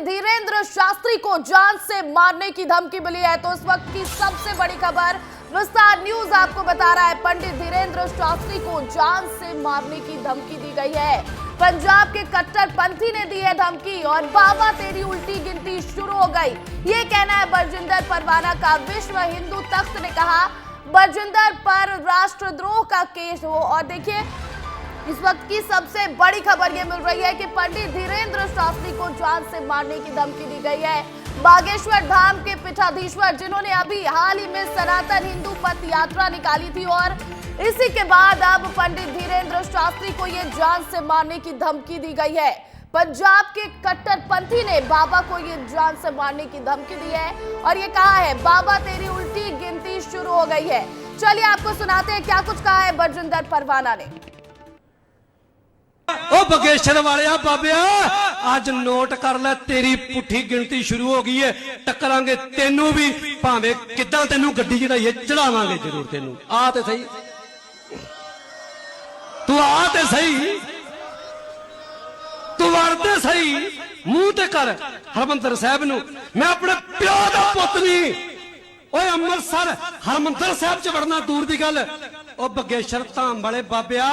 धीरेन्द्र शास्त्री को जान से मारने की धमकी मिली है। तो इस वक्त की सबसे बड़ी खबर विस्तार न्यूज आपको बता रहा है, पंडित धीरेन्द्र शास्त्री को जान से मारने की धमकी दी गई है। पंजाब के कट्टरपंथी ने दी है धमकी और बाबा तेरी उल्टी गिनती शुरू हो गई, ये कहना है बरजिंदर परवाना का। विश्व हिंदू तख्त ने कहा बरजिंदर पर राष्ट्रद्रोह का केस हो। और देखिए इस वक्त की सबसे बड़ी खबर ये मिल रही है कि पंडित धीरेन्द्र शास्त्री को जान से मारने की धमकी दी गई है। बागेश्वर धाम के पीठाधीश्वर जिन्होंने अभी हाल ही में सनातन हिंदू पथ यात्रा निकाली थी और इसी के बाद अब पंडित धीरेन्द्र शास्त्री को ये जान से मारने की धमकी दी गई है। पंजाब के कट्टरपंथी ने बाबा को ये जान से मारने की धमकी दी है और ये कहा है बाबा तेरी उल्टी गिनती शुरू हो गई है। चलिए आपको सुनाते हैं क्या कुछ कहा है बरजिंदर परवाना ने। ओ बगेश्वर वाले बाबिया आज नोट कर ले, तेरी पुठी गिनती शुरू हो गई है। टकरांगे तेनू भी, भावे किदां तेनू गड्डी चढ़ाइए चढ़ावांगे जरूर तेनू। आ ते सही, तू आ ते सही, तू वरदे सही, मुंह ते कर हरमंदर साहब नू। मैं अपने प्यो दा पुत्त नहीं, ओए अमृतसर हरमंदर साहब च वड़ना दूर दी गल। ओ बगेश्वर धाम वाले बाबिया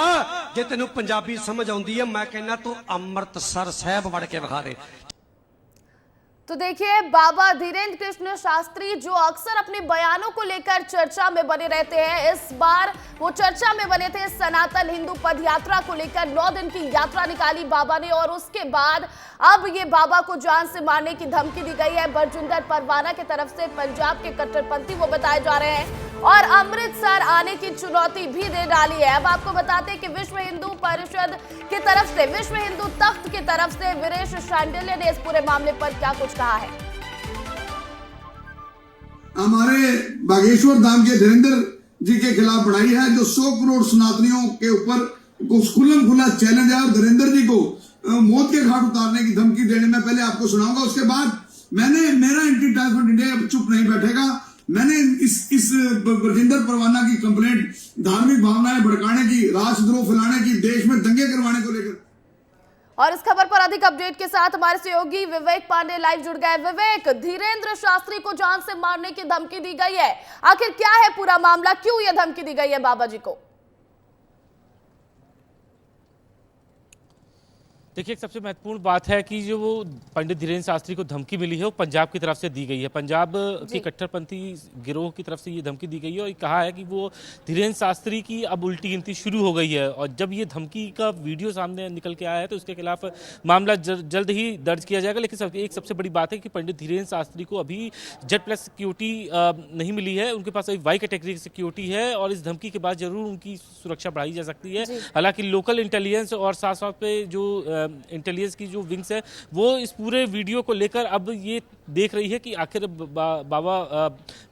जे तेनू पंजाबी समझ आउंदी है, मैं कहना तू अमृतसर साहब वड़ के विखा दे। तो देखिए बाबा धीरेन्द्र कृष्ण शास्त्री जो अक्सर अपने बयानों को लेकर चर्चा में बने रहते हैं, इस बार वो चर्चा में बने थे सनातन हिंदू पद यात्रा को लेकर। 9 दिन की यात्रा निकाली बाबा ने और उसके बाद अब ये बाबा को जान से मारने की धमकी दी गई है बरजिंदर परवाना की तरफ से। पंजाब के कट्टरपंथी वो बताए जा रहे हैं और अमृतसर आने की चुनौती भी दे डाली है। अब आपको बताते हैं कि विश्व हिंदू परिषद की तरफ से, विश्व हिंदू तख्त की तरफ से वीरेश शांडिल्य ने इस पूरे मामले पर क्या कुछ कहा है। हमारे बागेश्वर धाम के धीरेन्द्र जी के खिलाफ बढ़ाई है जो 100 करोड़ सनातनियों के ऊपर खुल्लम खुला चैलेंज है और धीरेन्द्र जी को मौत के घाट उतारने की धमकी देने में पहले आपको सुनाऊंगा, उसके बाद मेरा एंटी ट्रांसफर इंडिया चुप नहीं बैठेगा। मैंने इस बरजिंदर परवाना की कंप्लेंट धार्मिक भावनाएं भड़काने की, राष्ट्रद्रोह फैलाने की, देश में दंगे करवाने को लेकर। और इस खबर पर अधिक अपडेट के साथ हमारे सहयोगी विवेक पांडे लाइव जुड़ गए। विवेक, धीरेन्द्र शास्त्री को जान से मारने की धमकी दी गई है, आखिर क्या है पूरा मामला, क्यों यह धमकी दी गई है बाबा जी को? देखिए एक सबसे महत्वपूर्ण बात है कि जो वो पंडित धीरेन्द्र शास्त्री को धमकी मिली है वो पंजाब की तरफ से दी गई है। पंजाब की कट्टरपंथी गिरोह की तरफ से ये धमकी दी गई है और कहा है कि वो धीरेन्द्र शास्त्री की अब उल्टी गिनती शुरू हो गई है। और जब ये धमकी का वीडियो सामने निकल के आया है तो उसके खिलाफ मामला जल्द ही दर्ज किया जाएगा। लेकिन एक सबसे बड़ी बात है कि पंडित धीरेन्द्र शास्त्री को अभी Z+ सिक्योरिटी नहीं मिली है, उनके पास अभी Y कैटेगरी की सिक्योरिटी है और इस धमकी के बाद जरूर उनकी सुरक्षा बढ़ाई जा सकती है। हालांकि लोकल इंटेलिजेंस और साथ साथ पे जो इंटेलिजेंस की जो विंग्स है वो इस पूरे वीडियो को लेकर अब ये देख रही है कि आखिर बाबा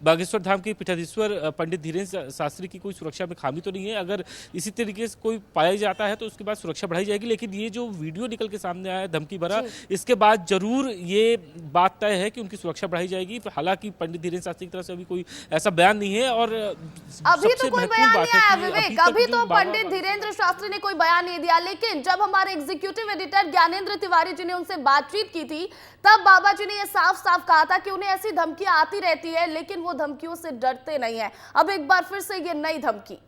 बागेश्वर धाम के पीठाधीश्वर पंडित धीरेन्द्र शास्त्री की कोई सुरक्षा में खामी तो नहीं है। अगर इसी तरीके से कोई पाया जाता है तो उसके बाद सुरक्षा बढ़ाई जाएगी। लेकिन ये जो वीडियो निकल के सामने आया धमकी भरा, इसके बाद जरूर ये बात तय है कि उनकी सुरक्षा बढ़ाई जाएगी। हालांकि पंडित धीरेन्द्र शास्त्री की तरफ से अभी कोई ऐसा बयान नहीं है और अभी तो कोई बयान नहीं आया विवेक, अभी तो पंडित धीरेन्द्र शास्त्री ने कोई बयान नहीं दिया। लेकिन जब हमारे एग्जीक्यूटिव एडिटर ज्ञानेंद्र तिवारी जी ने उनसे बातचीत की थी तब बाबा जी ने यह साफ साफ कहा था कि उन्हें ऐसी धमकियां आती रहती है लेकिन वो धमकियों से डरते नहीं है। अब एक बार फिर से ये नई धमकी।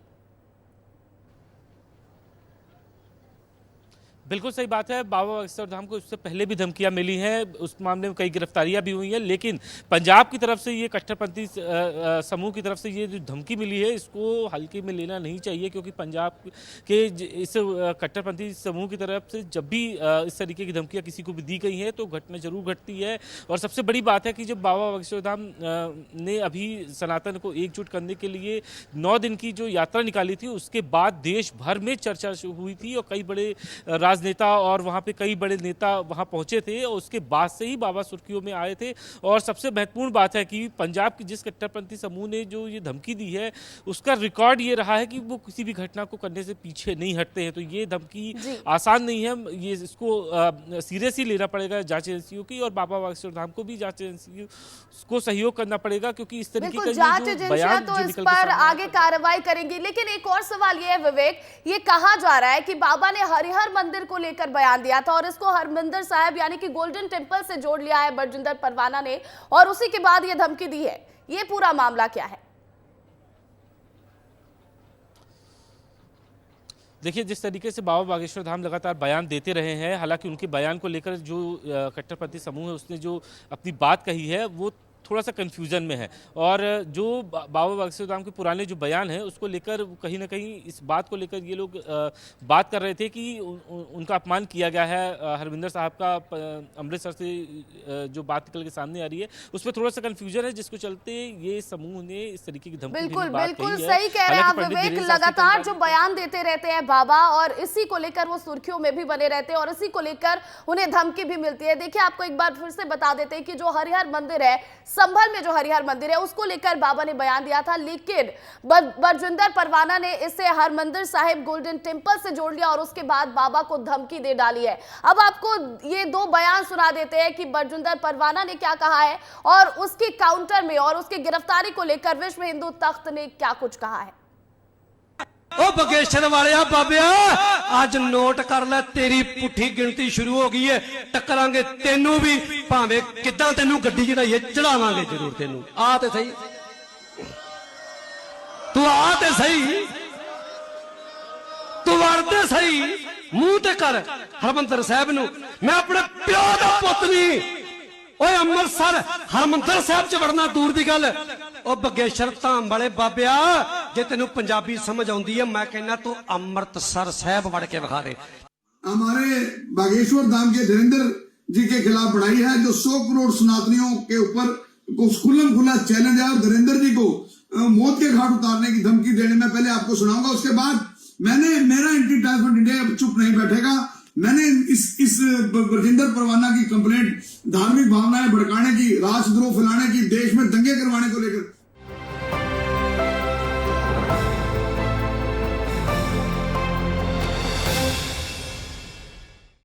बिल्कुल सही बात है, बाबा बागेश्वर धाम को इससे पहले भी धमकियां मिली हैं, उस मामले में कई गिरफ्तारियां भी हुई हैं। लेकिन पंजाब की तरफ से ये कट्टरपंथी समूह की तरफ से ये जो धमकी मिली है इसको हल्के में लेना नहीं चाहिए, क्योंकि पंजाब के इस कट्टरपंथी समूह की तरफ से जब भी इस तरीके की धमकियां किसी को भी दी गई हैं तो घटना जरूर घटती है। और सबसे बड़ी बात है कि जब बाबा बागेश्वर धाम ने अभी सनातन को एकजुट करने के लिए 9 दिन की जो यात्रा निकाली थी उसके बाद देश भर में चर्चा हुई थी और कई बड़े राजनेता और वहाँ पे कई बड़े नेता वहाँ पहुँचे थे और उसके बाद से ही बाबा सुर्खियों में आए थे। और सबसे महत्वपूर्ण बात है कि पंजाब की जिस कट्टरपंथी समूह ने जो ये धमकी दी है उसका रिकॉर्ड ये रहा है कि वो किसी भी घटना को करने से पीछे नहीं हटते हैं। तो ये धमकी आसान नहीं है, ये इसको सीरियस ही लेना पड़ेगा जांच एजेंसियों की और बाबा बागेश्वर धाम को भी जांच एजेंसियों को सहयोग करना पड़ेगा, क्योंकि इस तरीके का जांच एजेंसियां तो इस पर आगे कार्रवाई करेंगी। लेकिन एक और सवाल ये है विवेक, ये कहा जा रहा है कि बाबा ने हरिहर मंदिर मंदिर को लेकर बयान दिया था और इसको हरमिंदर साहिब यानी कि गोल्डन टेम्पल से जोड़ लिया है बरजिंदर परवाना ने, और उसी के बाद ये धमकी दी है। ये पूरा मामला क्या है? देखिए, जिस तरीके से बाबा बागेश्वर धाम लगातार बयान देते रहे हैं, हालांकि उनके बयान को लेकर जो कट्टरपंथी समूह है उसने जो अपनी बात कही है वो थोड़ा सा कंफ्यूजन में है। और जो बाबा बागेश्वर धाम के पुराने जो बयान है उसको लेकर कहीं ना कहीं इस बात को लेकर ये लोग बात कर रहे थे कि उनका अपमान किया गया है। हरमिंदर साहब का अमृतसर से जो बात निकल के सामने आ रही है उस पर थोड़ा सा कंफ्यूजन है, जिसको चलते ये समूह ने इस तरीके की धमकी बिल्कुल देने की बात बिल्कुल कही है। सही कह रहे हैं आप हालांकि पंडित विवेक, धीरेन्द्र शास्त्री लगातार कई जो बार- बयान देते रहते हैं बाबा और इसी को लेकर वो सुर्खियों में भी बने रहते हैं और इसी को लेकर उन्हें धमकी भी मिलती है। देखिए, आपको एक बार फिर से बता देते हैं कि जो हरिहर मंदिर है, संभल में जो हरिहर मंदिर है उसको लेकर बाबा ने बयान दिया था, लेकिन बरजिंदर परवाना ने इसे हरमंदिर साहिब गोल्डन टेम्पल से जोड़ लिया और उसके बाद बाबा को धमकी दे डाली है। अब आपको ये दो बयान सुना देते हैं कि बरजिंदर परवाना ने क्या कहा है और उसके काउंटर में और उसकी गिरफ्तारी को लेकर विश्व हिंदू तख्त ने क्या कुछ कहा है। ओ बगेश्वर वालिया बाबिया, आज नोट कर ले, तेरी पुठी गिनती शुरू हो गई है। टकरांगे तेनू भी, भावे किदां तेनू गड्डी चढ़ाइए, चढ़ावांगे जरूर तेनू। आ ते सही, तू आ ते सही, तू वरते सही, मुंह ते कर हरमंदर साहब नू। मैं अपने प्यो दा पुत नहीं, ओए अमृतसर हरमंदर साहब च वड़ना दूर दी गल। ओ बगेश्वर धाम वाले बाबिया, जे तेनू पंजाबी समझ आउंदी है, मैं कहना तू अमृतसर साहब वड़ के विखा दे। हमारे बागेश्वर धाम के धीरेन्द्र जी के खिलाफ बढ़ाई है, जो 100 करोड़ सनातनियों के ऊपर खुल्लम खुला चैलेंज है और धीरेन्द्र जी को मौत के घाट उतारने की धमकी देने में पहले आपको सुनाऊंगा। उसके बाद मेरा एंटी ट्रांसफर इंडिया चुप नहीं बैठेगा। मैंने इस बरजिंदर परवाना की कंप्लेंट धार्मिक भावनाएं भड़काने की, राष्ट्रद्रोह फैलाने की, देश में दंगे करवाने को लेकर